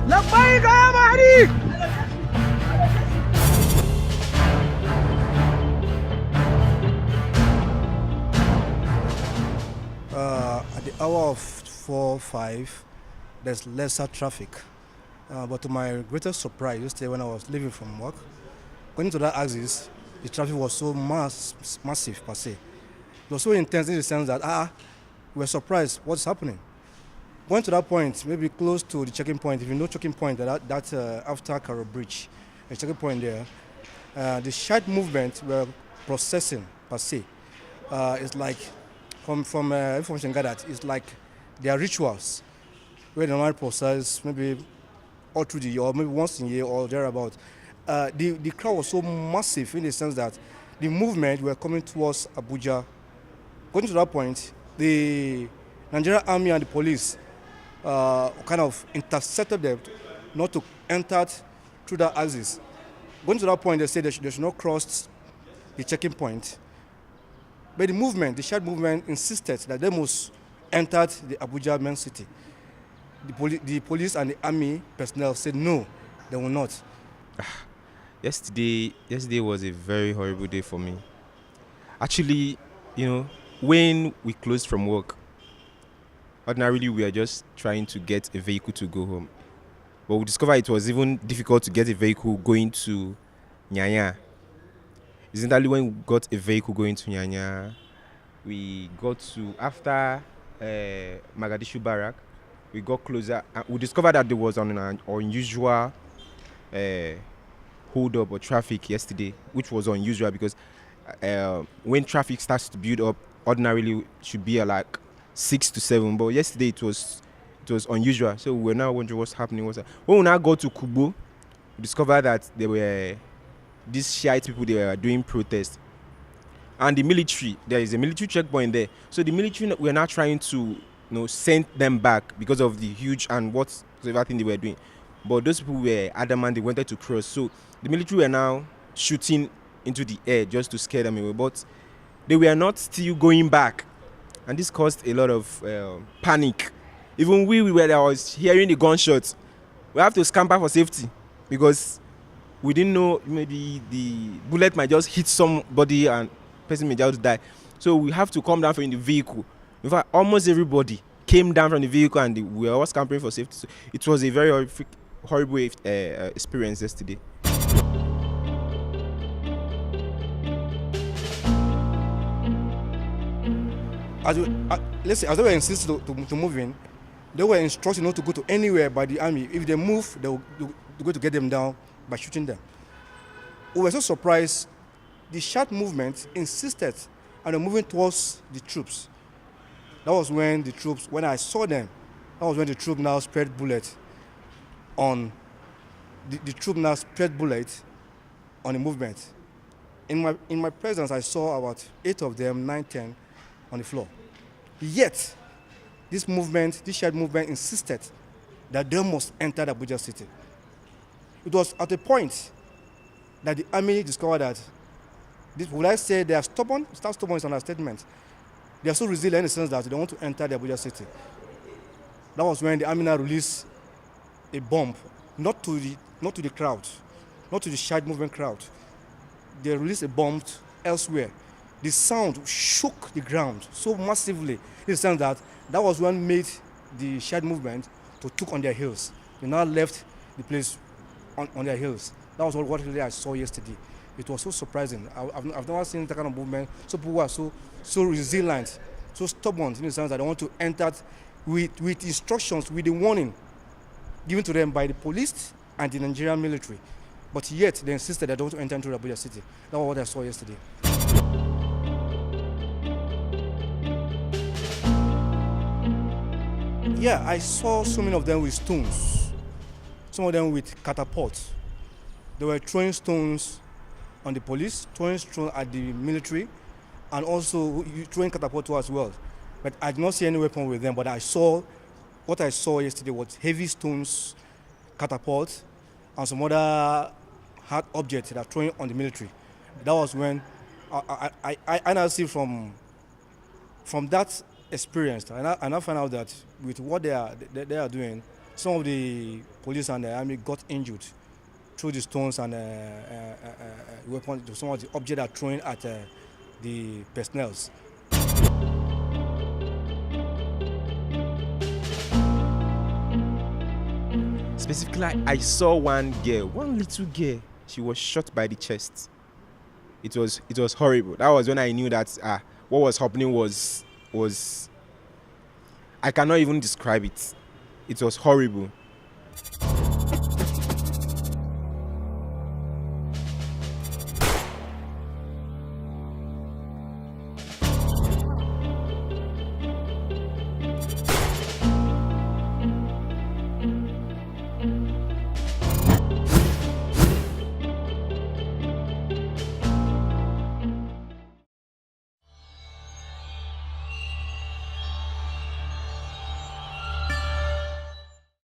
لبيك يا مهدي. At the hour of 4-5, there's lesser traffic. But to my greatest surprise, yesterday when I was leaving from work, going to that axis, the traffic was so massive per se. It was so intense in the sense that we were surprised what's happening. Going to that point, maybe close to the checking point, if you know checking point, that's after KARU bridge, a checking point there, the Shiite movement were processing per se. It's like, from information gathered, it's like their rituals, where they normally process maybe all through the year, or maybe once in a year or thereabout. The crowd was so massive in the sense that the movement were coming towards Abuja. Going to that point, the Nigerian army and the police kind of intercepted them not to enter through that axis. Going to that point, they said they should not cross the checking point. But the movement, the Shiite movement, insisted that they must enter the Abuja main city. The police and the army personnel said no, they will not. Yesterday was a very horrible day for me. Actually, when we closed from work, ordinarily we are just trying to get a vehicle to go home. But we discovered it was even difficult to get a vehicle going to Nyanya. Recently, when we got a vehicle going to Nyanya, we got to, after Mogadishu Barrack, we got closer. We discovered that there was an unusual hold up or traffic yesterday, which was unusual because when traffic starts to build up, ordinarily it should be like 6 to 7. But yesterday it was unusual. So we're now wondering what's happening. When we now go to Kubo, we discovered that there were these Shiite people, they were doing protests. And the military, there is a military checkpoint there. So the military, we're now trying to send them back because of the huge and whatever thing they were doing. But those people were adamant, they wanted to cross. So the military were now shooting into the air just to scare them away. But they were not still going back. And this caused a lot of panic. Even I was hearing the gunshots. We have to scamper for safety because we didn't know maybe the bullet might just hit somebody and person may just die. So we have to come down from the vehicle. In fact, almost everybody came down from the vehicle and we were all scampering for safety. So it was a very horrible experience yesterday. Let's say, as they were insisting to move in, they were instructed not to go to anywhere by the army. If they move, they're going to get them down by shooting them. We were so surprised. The Shiite movement insisted on moving towards the troops. That was when when I saw them, that was when the troop now spread bullets on the troop now spread bullets on the movement. In my presence, I saw about 8 of them, 9, 10 on the floor. Yet, this Shiite movement insisted that they must enter the Abuja city. It was at a point that the army discovered that, would I say they are stubborn? Stubborn is an understatement. They are so resilient in the sense that they want to enter the Abuja city. That was when the army now released a bomb, not to the crowd, not to the Shiite movement crowd. They released a bomb elsewhere. The sound shook the ground so massively in the sense that was what made the Shiite movement to took on their heels. They now left the place on their heels. That was what really I saw yesterday. It was so surprising. I've never seen that kind of movement. So people are so resilient, so stubborn in the sense that they want to enter with instructions, with the warning given to them by the police and the Nigerian military. But yet they insisted they don't want to enter into Abuja city. That was what I saw yesterday. Yeah, I saw so many of them with stones, some of them with catapults. They were throwing stones on the police, throwing stones at the military, and also throwing catapult too as well. But I did not see any weapon with them. But what I saw yesterday was heavy stones, catapult, and some other hard objects that are throwing on the military. That was when I now see from that experience, and I find out that with what they are doing, some of the police and the army got injured through the stones and weapons, some of the objects are throwing at the personnel. Specifically, I saw one little girl. She was shot by the chest. It was horrible. That was when I knew that what was happening was I cannot even describe it. It was horrible.